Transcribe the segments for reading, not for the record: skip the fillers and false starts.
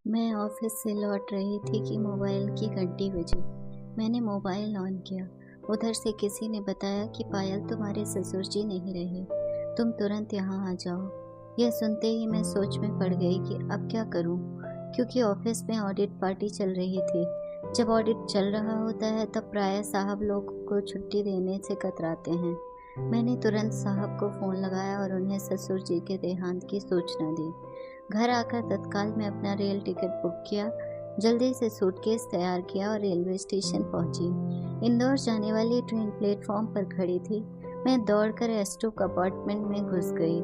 मैं ऑफिस से लौट रही थी कि मोबाइल की घंटी बजी। मैंने मोबाइल ऑन किया। उधर से किसी ने बताया कि पायल, तुम्हारे ससुर जी नहीं रहे, तुम तुरंत यहाँ आ जाओ। यह सुनते ही मैं सोच में पड़ गई कि अब क्या करूँ, क्योंकि ऑफिस में ऑडिट पार्टी चल रही थी। जब ऑडिट चल रहा होता है तब प्राय साहब लोग को छुट्टी देने से कतराते हैं। मैंने तुरंत साहब को फ़ोन लगाया और उन्हें ससुर जी के देहांत की सूचना दी। घर आकर तत्काल मैं अपना रेल टिकट बुक किया, जल्दी से सूटकेस तैयार किया और रेलवे स्टेशन पहुंची। इंदौर जाने वाली ट्रेन प्लेटफॉर्म पर खड़ी थी। मैं दौड़कर एस2 कंपार्टमेंट में घुस गई।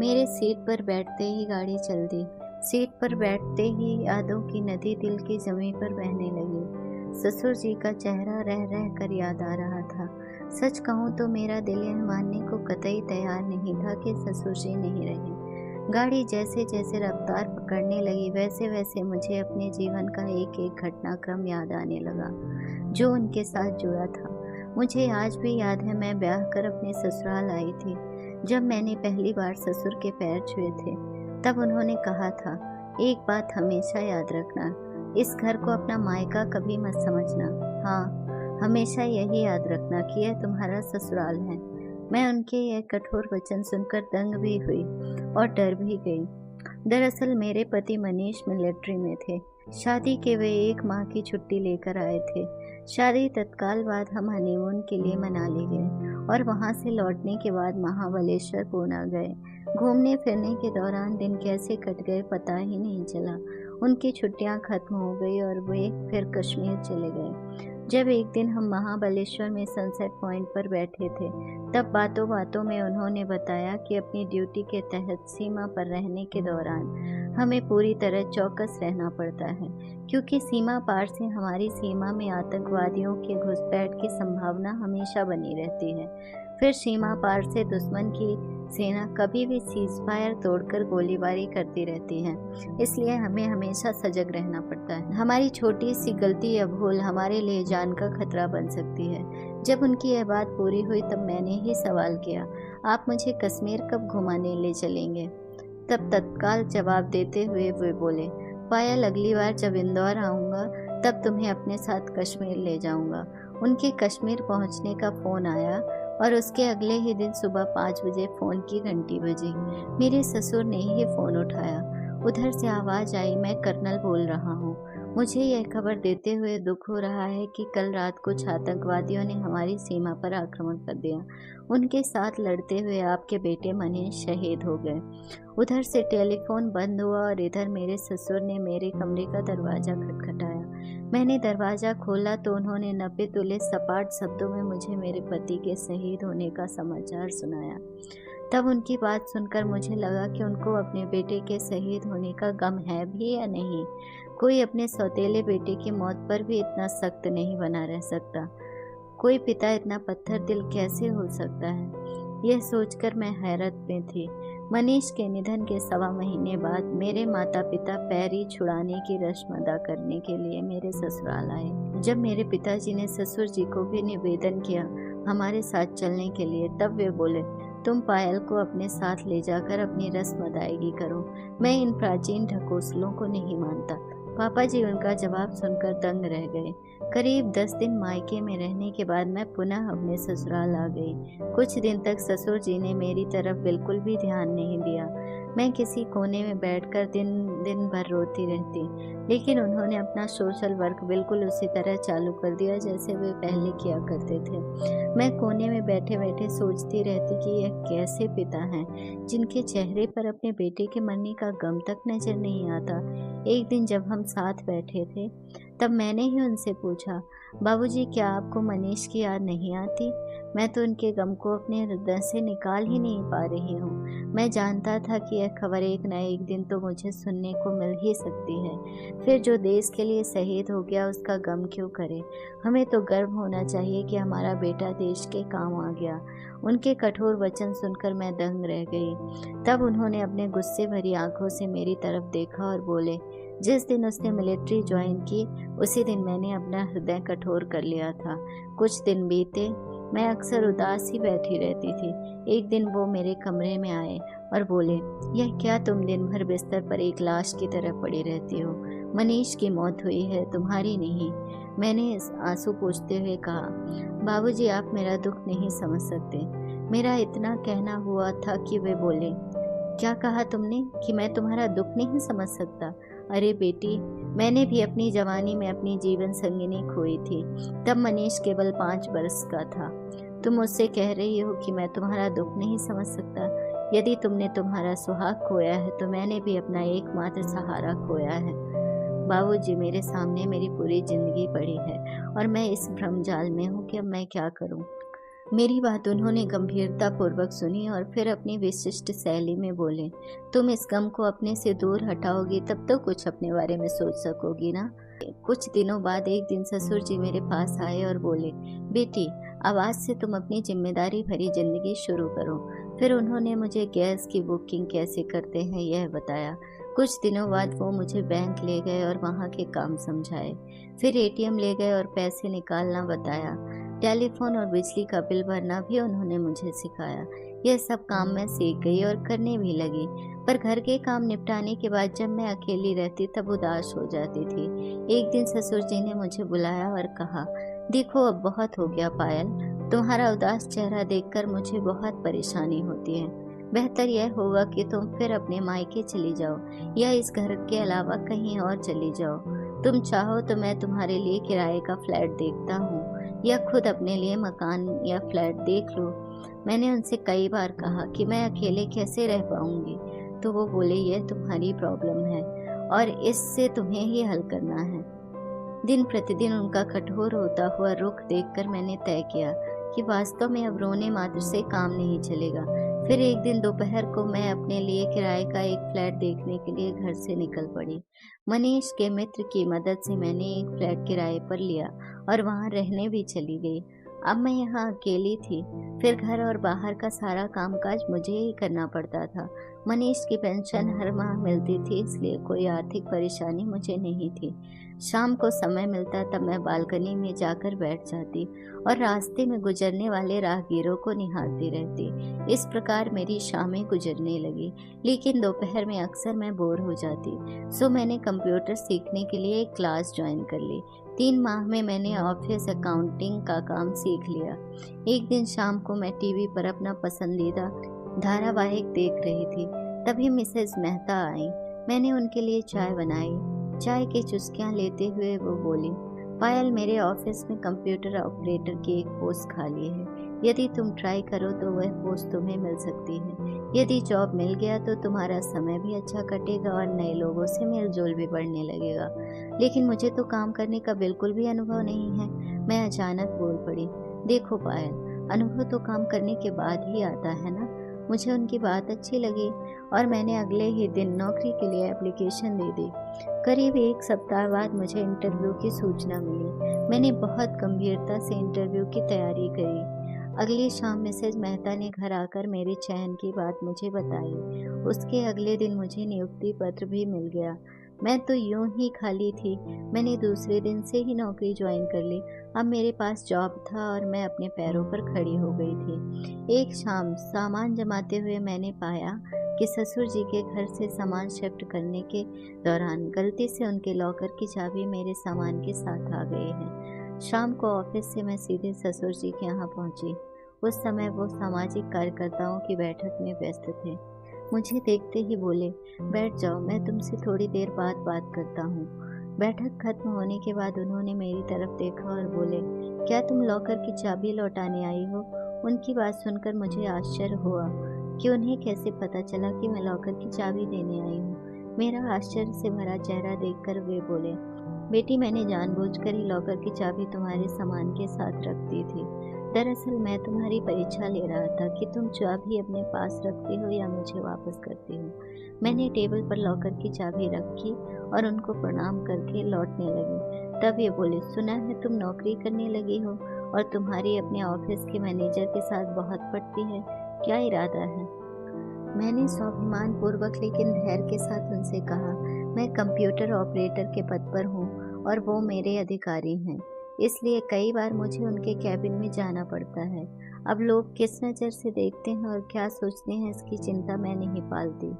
मेरे सीट पर बैठते ही गाड़ी चल दी। सीट पर बैठते ही यादों की नदी दिल की जमीन पर बहने लगी। ससुर जी का चेहरा रह रह कर याद आ रहा था। सच कहूँ तो मेरा दिल यह मानने को कतई तैयार नहीं था कि ससुर जी नहीं रहे। गाड़ी जैसे जैसे रफ्तार पकड़ने लगी वैसे वैसे मुझे अपने जीवन का एक एक घटनाक्रम याद आने लगा जो उनके साथ जुड़ा था। मुझे आज भी याद है, मैं ब्याह कर अपने ससुराल आई थी। जब मैंने पहली बार ससुर के पैर छुए थे तब उन्होंने कहा था, एक बात हमेशा याद रखना, इस घर को अपना मायका कभी मत समझना। हाँ, हमेशा यही याद रखना कि यह तुम्हारा ससुराल है। मैं उनके यह कठोर वचन सुनकर दंग भी हुई और डर भी गई। दरअसल मेरे पति मनीष मिलिट्री में थे। शादी के वे 1 माह की छुट्टी लेकर आए थे। शादी तत्काल बाद हम हनीमून के लिए मनाली गए और वहां से लौटने के बाद महाबलेश्वर पूना गए। घूमने फिरने के दौरान दिन कैसे कट गए पता ही नहीं चला। उनकी छुट्टियां खत्म हो गई और वे फिर कश्मीर चले गए। जब एक दिन हम महाबलेश्वर में सनसेट पॉइंट पर बैठे थे तब बातों बातों में उन्होंने बताया कि अपनी ड्यूटी के तहत सीमा पर रहने के दौरान हमें पूरी तरह चौकस रहना पड़ता है, क्योंकि सीमा पार से हमारी सीमा में आतंकवादियों के घुसपैठ की संभावना हमेशा बनी रहती है। फिर सीमा पार से दुश्मन की सेना कभी भी सीजफायर तोड़कर गोलीबारी करती रहती है, इसलिए हमें हमेशा सजग रहना पड़ता है। हमारी छोटी सी गलती या भूल हमारे लिए जान का खतरा बन सकती है। जब उनकी यह बात पूरी हुई तब मैंने ही सवाल किया, आप मुझे कश्मीर कब घुमाने ले चलेंगे? तब तत्काल जवाब देते हुए वे बोले, पायल, अगली बार जब इंदौर आऊँगा तब तुम्हें अपने साथ कश्मीर ले जाऊँगा। उनके कश्मीर पहुँचने का फ़ोन आया और उसके अगले ही दिन सुबह 5 बजे फ़ोन की घंटी बजी। मेरे ससुर ने ही फ़ोन उठाया। उधर से आवाज़ आई, मैं कर्नल बोल रहा हूँ। मुझे यह खबर देते हुए दुख हो रहा है कि कल रात कुछ आतंकवादियों ने हमारी सीमा पर आक्रमण कर दिया। उनके साथ लड़ते हुए आपके बेटे मनीष शहीद हो गए। उधर से टेलीफोन बंद हुआ और इधर मेरे ससुर ने मेरे कमरे का दरवाज़ा खटखटाया। मैंने दरवाज़ा खोला तो उन्होंने नपे तुले सपाट शब्दों में मुझे मेरे पति के शहीद होने का समाचार सुनाया। तब उनकी बात सुनकर मुझे लगा कि उनको अपने बेटे के शहीद होने का गम है भी या नहीं। कोई अपने सौतेले बेटे की मौत पर भी इतना सख्त नहीं बना रह सकता। कोई पिता इतना पत्थर दिल कैसे हो सकता है, यह सोचकर मैं हैरत में थी। मनीष के निधन के 1.25 महीने बाद मेरे माता पिता पैरी छुड़ाने की रस्म अदा करने के लिए मेरे ससुराल आए। जब मेरे पिताजी ने ससुर जी को भी निवेदन किया हमारे साथ चलने के लिए, तब वे बोले, तुम पायल को अपने साथ ले जाकर अपनी रस्म अदायगी करो। मैं इन प्राचीन ढकोसलों को नहीं मानता। पापा जी उनका जवाब सुनकर दंग रह गए। करीब 10 दिन मायके में रहने के बाद मैं पुनः अपने ससुराल आ गई। कुछ दिन तक ससुर जी ने मेरी तरफ बिल्कुल भी ध्यान नहीं दिया। मैं किसी कोने में बैठकर दिन दिन भर रोती रहती, लेकिन उन्होंने अपना सोशल वर्क बिल्कुल उसी तरह चालू कर दिया जैसे वे पहले किया करते थे। मैं कोने में बैठे बैठे सोचती रहती कि यह कैसे पिता हैं जिनके चेहरे पर अपने बेटे के मरने का गम तक नजर नहीं आता। एक दिन जब हम साथ बैठे थे तब मैंने ही उनसे पूछा, बाबूजी, क्या आपको मनीष की याद नहीं आती? मैं तो उनके गम को अपने हृदय से निकाल ही नहीं पा रही हूँ। मैं जानता था कि यह खबर एक न एक दिन तो मुझे सुनने को मिल ही सकती है। फिर जो देश के लिए शहीद हो गया उसका गम क्यों करे? हमें तो गर्व होना चाहिए कि हमारा बेटा देश के काम आ गया। उनके कठोर वचन सुनकर मैं दंग रह गई। तब उन्होंने अपने गुस्से भरी आंखों से मेरी तरफ देखा और बोले, जिस दिन उसने मिलिट्री ज्वाइन की उसी दिन मैंने अपना हृदय कठोर कर लिया था। कुछ दिन बीते, मैं अक्सर उदास ही बैठी रहती थी। एक दिन वो मेरे कमरे में आए और बोले, यह क्या तुम दिन भर बिस्तर पर एक लाश की तरह पड़ी रहती हो? मनीष की मौत हुई है, तुम्हारी नहीं। मैंने आंसू पोंछते हुए कहा, बाबूजी आप मेरा दुख नहीं समझ सकते। मेरा इतना कहना हुआ था कि वे बोले, क्या कहा तुमने कि मैं तुम्हारा दुख नहीं समझ सकता? अरे बेटी, मैंने भी अपनी जवानी में अपनी जीवन संगिनी खोई थी। तब मनीष केवल 5 वर्ष का था। तुम मुझसे कह रही हो कि मैं तुम्हारा दुख नहीं समझ सकता। यदि तुमने तुम्हारा सुहाग खोया है तो मैंने भी अपना एकमात्र सहारा खोया है। बाबूजी, मेरे सामने मेरी पूरी जिंदगी पड़ी है और मैं इस भ्रमजाल में हूँ कि अब मैं क्या करूँ। मेरी बात उन्होंने गंभीरतापूर्वक सुनी और फिर अपनी विशिष्ट शैली में बोले, तुम इस गम को अपने से दूर हटाओगी तब तो कुछ अपने बारे में सोच सकोगी ना। कुछ दिनों बाद एक दिन ससुर जी मेरे पास आए और बोले, बेटी अब आज से तुम अपनी जिम्मेदारी भरी जिंदगी शुरू करो। फिर उन्होंने मुझे गैस की बुकिंग कैसे करते हैं यह बताया। कुछ दिनों बाद वो मुझे बैंक ले गए और वहाँ के काम समझाए। फिर एटीएम ले गए और पैसे निकालना बताया। टेलीफोन और बिजली का बिल भरना भी उन्होंने मुझे सिखाया। यह सब काम मैं सीख गई और करने भी लगी। पर घर के काम निपटाने के बाद जब मैं अकेली रहती तब उदास हो जाती थी। एक दिन ससुर जी ने मुझे बुलाया और कहा, देखो अब बहुत हो गया पायल, तुम्हारा उदास चेहरा देखकर मुझे बहुत परेशानी होती है। बेहतर यह होगा कि तुम फिर अपने मायके चली जाओ या इस घर के अलावा कहीं और चली जाओ। तुम चाहो तो मैं तुम्हारे लिए किराए का फ्लैट देखता हूँ या खुद अपने लिए मकान या फ्लैट देख लो। मैंने उनसे कई बार कहा कि मैं अकेले कैसे रह पाऊंगी, तो वो बोले, यह तुम्हारी प्रॉब्लम है और इससे तुम्हें ही हल करना है। दिन प्रतिदिन उनका कठोर होता हुआ रुख देखकर मैंने तय किया कि वास्तव में अब रोने मात्र से काम नहीं चलेगा। फिर एक दिन दोपहर को मैं अपने लिए किराए का एक फ्लैट देखने के लिए घर से निकल पड़ी। मनीष के मित्र की मदद से मैंने एक फ्लैट किराए पर लिया और वहां रहने भी चली गई। अब मैं यहाँ अकेली थी। फिर घर और बाहर का सारा कामकाज मुझे ही करना पड़ता था। मनीष की पेंशन हर माह मिलती थी, इसलिए कोई आर्थिक परेशानी मुझे नहीं थी। शाम को समय मिलता तब मैं बालकनी में जाकर बैठ जाती और रास्ते में गुजरने वाले राहगीरों को निहारती रहती। इस प्रकार मेरी शामें गुजरने लगी। लेकिन दोपहर में अक्सर मैं बोर हो जाती, सो मैंने कंप्यूटर सीखने के लिए एक क्लास ज्वाइन कर ली। 3 माह में मैंने ऑफिस अकाउंटिंग का काम सीख लिया। एक दिन शाम को मैं टीवी पर अपना पसंदीदा धारावाहिक देख रही थी। तभी मिसेज मेहता आई। मैंने उनके लिए चाय बनाई। चाय की चुस्कियां लेते हुए वो बोली, पायल, मेरे ऑफिस में कंप्यूटर ऑपरेटर की एक पोस्ट खाली है। यदि तुम ट्राई करो तो वह पोस्ट तुम्हें मिल सकती है। यदि जॉब मिल गया तो तुम्हारा समय भी अच्छा कटेगा और नए लोगों से मेलजोल भी बढ़ने लगेगा। लेकिन मुझे तो काम करने का बिल्कुल भी अनुभव नहीं है। मैं अचानक बोल पड़ी, देखो पायल, अनुभव तो काम करने के बाद ही आता है ना। मुझे उनकी बात अच्छी लगी और मैंने अगले ही दिन नौकरी के लिए एप्लीकेशन दे दी। करीब 1 सप्ताह बाद मुझे इंटरव्यू की सूचना मिली। मैंने बहुत गंभीरता से इंटरव्यू की तैयारी करी। अगली शाम मिसेज मेहता ने घर आकर मेरे चयन की बात मुझे बताई। उसके अगले दिन मुझे नियुक्ति पत्र भी मिल गया। मैं तो यूं ही खाली थी। मैंने दूसरे दिन से ही नौकरी ज्वाइन कर ली। अब मेरे पास जॉब था और मैं अपने पैरों पर खड़ी हो गई थी। एक शाम सामान जमाते हुए मैंने पाया कि ससुर जी के घर से सामान शिफ्ट करने के दौरान गलती से उनके लॉकर की चाबी मेरे सामान के साथ आ गई है। शाम को ऑफिस से मैं सीधे ससुर जी के यहाँ पहुँची। उस समय वो सामाजिक कार्यकर्ताओं की बैठक में व्यस्त थे। मुझे देखते ही बोले, बैठ जाओ, मैं तुमसे थोड़ी देर बाद बात करता हूँ। बैठक खत्म होने के बाद उन्होंने मेरी तरफ देखा और बोले, क्या तुम लॉकर की चाबी लौटाने आई हो? उनकी बात सुनकर मुझे आश्चर्य हुआ कि उन्हें कैसे पता चला कि मैं लॉकर की चाबी देने आई हूँ। मेरा आश्चर्य से भरा चेहरा देखकर वे बोले, बेटी, मैंने जानबूझकर ही लॉकर की चाबी तुम्हारे सामान के साथ रख दी थी। दरअसल मैं तुम्हारी परीक्षा ले रहा था कि तुम चाबी अपने पास रखती हो या मुझे वापस करती हो। मैंने टेबल पर लॉकर की चाबी रखी और उनको प्रणाम करके लौटने लगी। तब ये बोले, सुना है तुम नौकरी करने लगी हो और तुम्हारी अपने ऑफिस के मैनेजर के साथ बहुत पटती है, क्या इरादा है? मैंने स्वाभिमान पूर्वक लेकिन धैर्य के साथ उनसे कहा, मैं कंप्यूटर ऑपरेटर के पद पर हूँ और वो मेरे अधिकारी हैं। इसलिए कई बार मुझे उनके कैबिन में जाना पड़ता है। अब लोग किस नज़र से देखते हैं और क्या सोचते हैं, इसकी चिंता मैं नहीं पालती।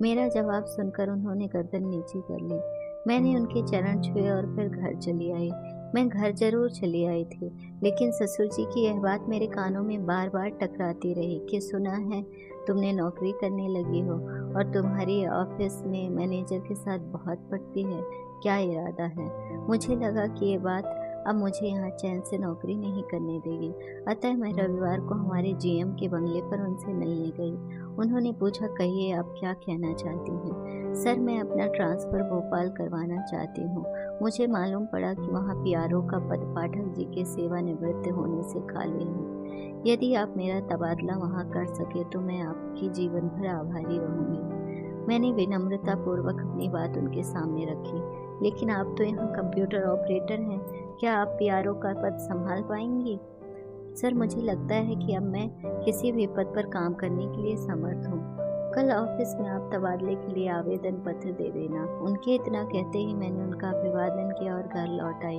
मेरा जवाब सुनकर उन्होंने गर्दन नीचे कर ली। मैंने उनके चरण छुए और फिर घर चली आई। मैं घर ज़रूर चली आई थी, लेकिन ससुर जी की यह बात मेरे कानों में बार-बार टकराती रही कि सुना है तुमने नौकरी करने लगी हो और तुम्हारी ऑफ़िस में मैनेजर के साथ बहुत पटती है। क्या इरादा है? मुझे लगा कि ये बात अब मुझे यहाँ चैन से नौकरी नहीं करने देगी। अतः मैं रविवार को हमारे जीएम के बंगले पर उनसे मिलने गई। उन्होंने पूछा, कहिए आप क्या कहना चाहती हैं? सर, मैं अपना ट्रांसफ़र भोपाल करवाना चाहती हूँ। मुझे मालूम पड़ा कि वहाँ पीआरओ का पद पाठक जी के सेवानिवृत्त होने से खाली है। यदि आप मेरा तबादला वहाँ कर सके तो मैं आपकी जीवन भर आभारी रहूँगी। मैंने विनम्रतापूर्वक अपनी बात उनके सामने रखी। लेकिन आप तो यहाँ कंप्यूटर ऑपरेटर हैं, क्या आप पीआरओ का पद संभाल पाएंगी? सर, मुझे लगता है कि अब मैं किसी भी पद पर काम करने के लिए समर्थ हूँ। कल ऑफिस में आप तबादले के लिए आवेदन पत्र दे देना। उनके इतना कहते ही मैंने उनका अभिवादन किया और घर लौट आई।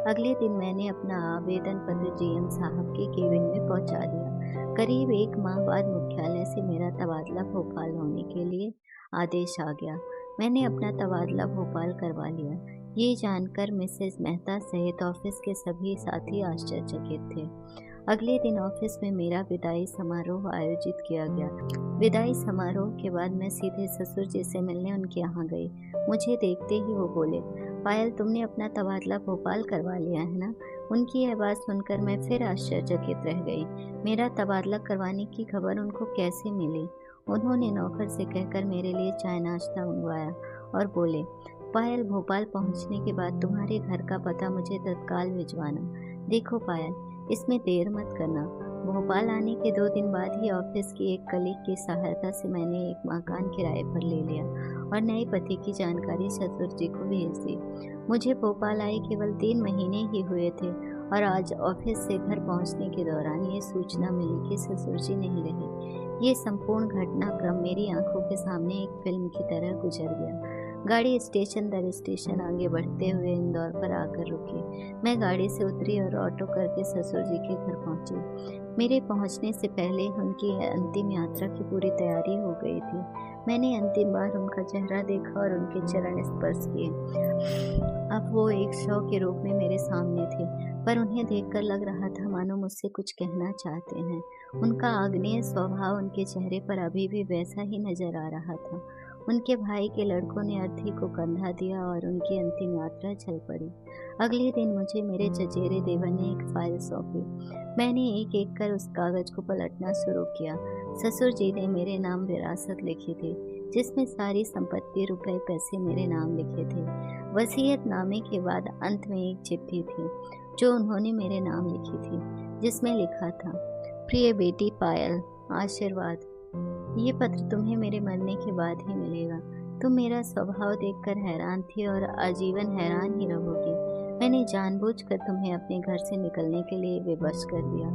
अगले दिन मैंने अपना आवेदन पत्र जीएम साहब के केबिन में पहुंचा दिया। करीब 1 माह बाद मुख्यालय से मेरा तबादला भोपाल होने के लिए आदेश आ गया। मैंने अपना तबादला भोपाल करवा लिया। ये जानकर मिसेस मेहता सहित ऑफिस के सभी साथी आश्चर्यचकित थे। अगले दिन ऑफिस में मेरा विदाई समारोह आयोजित किया गया। विदाई समारोह के बाद मैं सीधे ससुर जी से मिलने उनके यहाँ गई। मुझे देखते ही वो बोले, पायल, तुमने अपना तबादला भोपाल करवा लिया है ना? उनकी यह बात सुनकर मैं फिर आश्चर्यचकित रह गई। मेरा तबादला करवाने की खबर उनको कैसे मिली? उन्होंने नौकर से कहकर मेरे लिए चाय नाश्ता मंगवाया और बोले, पायल, भोपाल पहुँचने के बाद तुम्हारे घर का पता मुझे तत्काल भिजवाना। देखो पायल, इसमें देर मत करना। भोपाल आने के 2 दिन बाद ही ऑफिस की एक कलीग की सहायता से मैंने एक मकान किराए पर ले लिया और नए पते की जानकारी ससुर जी को भेज दी। मुझे भोपाल आए केवल 3 महीने ही हुए थे और आज ऑफिस से घर पहुंचने के दौरान ये सूचना मिली कि ससुर जी नहीं रहे। ये संपूर्ण घटनाक्रम मेरी आंखों के सामने एक फिल्म की तरह गुजर गया। गाड़ी स्टेशन दर स्टेशन आगे बढ़ते हुए इंदौर पर आकर रुकी। मैं गाड़ी से उतरी और ऑटो करके ससुर जी के घर पहुंची। मेरे पहुंचने से पहले उनकी अंतिम यात्रा की पूरी तैयारी हो गई थी। मैंने अंतिम बार उनका चेहरा देखा और उनके चरण स्पर्श किए। अब वो एक शव के रूप में मेरे सामने थे, पर उन्हें देखकर लग रहा था मानो मुझसे कुछ कहना चाहते हैं। उनका आग्नेय स्वभाव उनके चेहरे पर अभी भी वैसा ही नजर आ रहा था। उनके भाई के लड़कों ने अर्थी को कंधा दिया और उनकी अंतिम यात्रा चल पड़ी। अगले दिन मुझे मेरे चचेरे देवर ने एक फाइल सौंपी। मैंने एक एक कर उस कागज को पलटना शुरू किया। ससुर जी ने मेरे नाम विरासत लिखी थी, जिसमें सारी संपत्ति, रुपए, पैसे मेरे नाम लिखे थे। वसीयतनामे के बाद अंत में एक चिट्ठी थी जो उन्होंने मेरे नाम लिखी थी, जिसमें लिखा था, प्रिय बेटी पायल, आशीर्वाद। ये पत्र तुम्हें मेरे मरने के बाद ही मिलेगा। तुम मेरा स्वभाव देखकर हैरान थी और आजीवन हैरान ही रहोगी। मैंने जानबूझकर तुम्हें अपने घर से निकलने के लिए विवश कर दिया,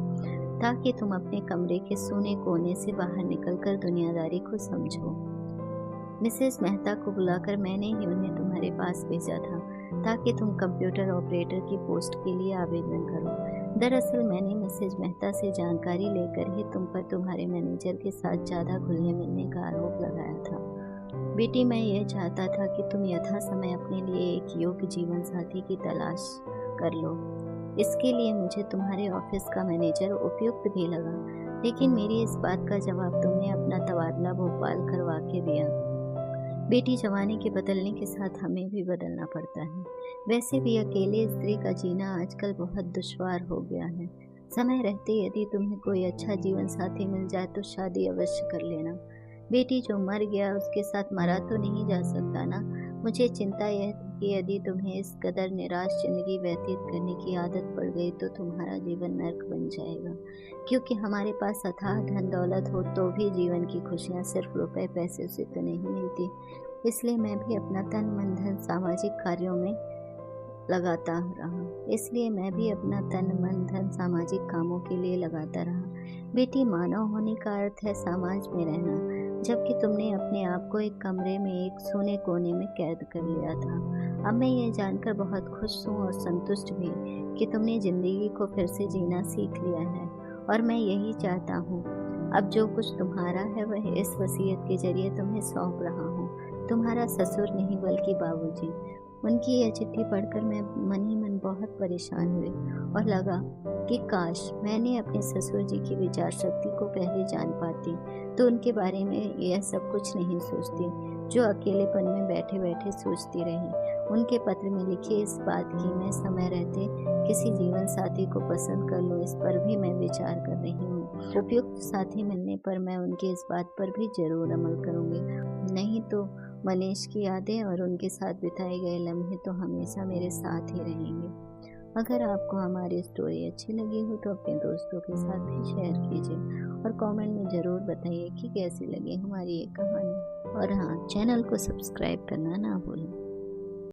ताकि तुम अपने कमरे के सूने कोने से बाहर निकलकर दुनियादारी को समझो। मिसेस मेहता को बुलाकर मैंने ही उन्हें तुम्हारे पास भेजा था, ताकि तुम कंप्यूटर ऑपरेटर की पोस्ट के लिए आवेदन करो। दरअसल मैंने मिसेस मेहता से जानकारी लेकर ही तुम पर तुम्हारे मैनेजर के साथ ज़्यादा घुलने मिलने का आरोप लगाया था। बेटी, मैं यह चाहता था कि तुम यथा समय अपने लिए एक योग्य जीवन साथी की तलाश कर लो। इसके लिए मुझे तुम्हारे ऑफिस का मैनेजर उपयुक्त भी लगा, लेकिन मेरी इस बात का जवाब तुमने अपना तबादला भोपाल करवा के दिया। बेटी, जमाने के बदलने के साथ हमें भी बदलना पड़ता है। वैसे भी अकेले स्त्री का जीना आजकल बहुत दुश्वार हो गया है। समय रहते यदि तुम्हें कोई अच्छा जीवन साथी मिल जाए तो शादी अवश्य कर लेना। बेटी, जो मर गया उसके साथ मरा तो नहीं जा सकता ना। मुझे चिंता यह थी कि यदि तुम्हें इस कदर निराश जिंदगी व्यतीत करने की आदत पड़ गई तो तुम्हारा जीवन नर्क बन जाएगा, क्योंकि हमारे पास अथाह धन दौलत हो तो भी जीवन की खुशियाँ सिर्फ रुपए पैसे से तो नहीं मिलती। इसलिए मैं भी अपना तन मन धन सामाजिक कार्यों में लगाता रहा। सामाजिक कामों के लिए लगाता रहा। बेटी, मानव होने का अर्थ है समाज में रहना। जबकि तुमने अपने आप को एक कमरे में एक सूने कोने में कैद कर लिया था। अब मैं ये जानकर बहुत खुश हूँ और संतुष्ट भी कि तुमने ज़िंदगी को फिर से जीना सीख लिया है, और मैं यही चाहता हूँ। अब जो कुछ तुम्हारा है वह इस वसीयत के ज़रिए तुम्हें सौंप रहा हूँ। तुम्हारा ससुर नहीं बल्कि बाबूजी। उनकी यह चिट्ठी पढ़कर मैं मन ही मन बहुत परेशान हुई और लगा कि काश मैंने अपने ससुर जी की विचार शक्ति को पहले जान पाती तो उनके बारे में यह सब कुछ नहीं सोचती, जो अकेलेपन में बैठे बैठे सोचती रही। उनके पत्र में लिखी इस बात की मैं समय रहते किसी जीवन साथी को पसंद कर लूँ, इस पर भी मैं विचार कर रही हूँ। उपयुक्त साथी मिलने पर मैं उनकी इस बात पर भी जरूर अमल करूँगी। नहीं तो मनीष की यादें और उनके साथ बिताए गए लम्हे तो हमेशा मेरे साथ ही रहेंगे। अगर आपको हमारी स्टोरी अच्छी लगी हो तो अपने दोस्तों के साथ भी शेयर कीजिए और कमेंट में ज़रूर बताइए कि कैसी लगी हमारी ये कहानी। और हाँ, चैनल को सब्सक्राइब करना ना भूलें।